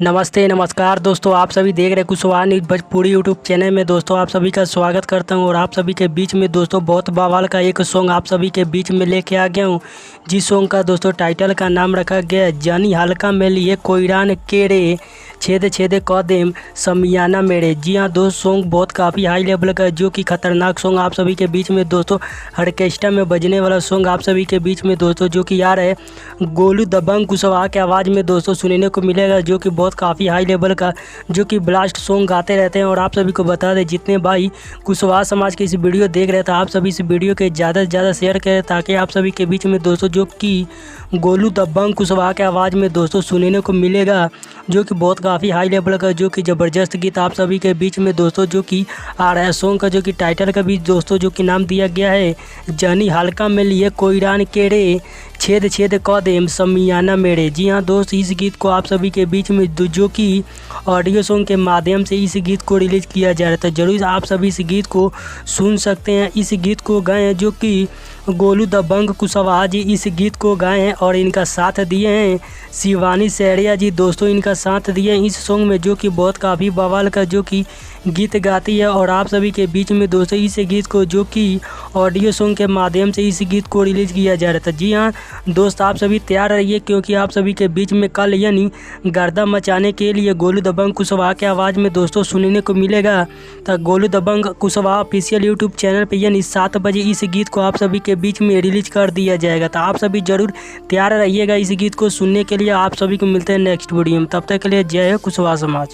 नमस्ते नमस्कार दोस्तों, आप सभी देख रहे Kushwaha news Bhojpuri YouTube channel में। दोस्तों आप सभी का स्वागत करता हूं और आप सभी के बीच में दोस्तों बहुत बवाल का एक सॉन्ग आप सभी के बीच में लेके आ गया हूं। जिस सॉन्ग का दोस्तों टाइटल का नाम रखा गया है जानी हल्का में लिए कोयरान केड़े छेद छेद कदम समियाना मेरे। जी हाँ दोस्त, सॉन्ग बहुत काफ़ी हाई लेवल का है, जो कि खतरनाक सॉन्ग आप सभी के बीच में दोस्तों ऑर्केस्ट्रा में बजने वाला सॉन्ग आप सभी के बीच में दोस्तों, जो कि यार है गोलू दबंग कुशवाहा के आवाज़ में दोस्तों सुनने को मिलेगा, जो कि बहुत काफ़ी हाई लेवल का, जो कि ब्लास्ट सॉन्ग गाते रहते हैं। और आप सभी को बता दें, जितने भाई कुशवाहा समाज की इस वीडियो देख रहे थे, आप सभी इस वीडियो के ज़्यादा से ज़्यादा शेयर करें, ताकि आप सभी के बीच में दोस्तों जो कि गोलू दबंग कुशवाहा के आवाज़ में दोस्तों सुनने को मिलेगा, जो कि बहुत काफ़ी हाई लेवल का, जो कि ज़बरदस्त गीत आप सभी के बीच में दोस्तों जो कि आ रहा है। सॉन्ग का जो कि टाइटल का भी दोस्तों जो कि नाम दिया गया है जानी हल्का में लिए कोयरान केड़े छेद छेद कदम समियाना मेरे। जी हाँ दोस्त, इस गीत को आप सभी के बीच में जो कि ऑडियो सॉन्ग के माध्यम से इस गीत को रिलीज़ किया जा रहा था। जरूर आप सभी इस गीत को सुन सकते हैं। इस गीत को गाए हैं जो कि गोलू दबंग कुशवाहा जी इस गीत को गाए हैं, और इनका साथ दिए हैं शिवानी सैरिया जी दोस्तों, इनका साथ दिए हैं इस सॉन्ग में, जो कि बहुत काफ़ी बवाल का जो कि गीत गाती है। और आप सभी के बीच में दोस्तों इस गीत को जो कि ऑडियो सॉन्ग के माध्यम से इस गीत को रिलीज़ किया जा रहा था। जी हाँ दोस्त, आप सभी तैयार रहिए, क्योंकि आप सभी के बीच में कल यानी गर्दा मचाने के लिए गोलू दबंग कुशवाहा के आवाज़ में दोस्तों सुनने को मिलेगा। तो गोलू दबंग कुशवाहा ऑफिशियल यूट्यूब चैनल पर यानी 7 बजे इस गीत को आप सभी के बीच में रिलीज कर दिया जाएगा। तो आप सभी जरूर तैयार रहिएगा इस गीत को सुनने के लिए। आप सभी को मिलते हैं नेक्स्ट वीडियो में, तब तक के लिए जय हो कुशवाहा समाज।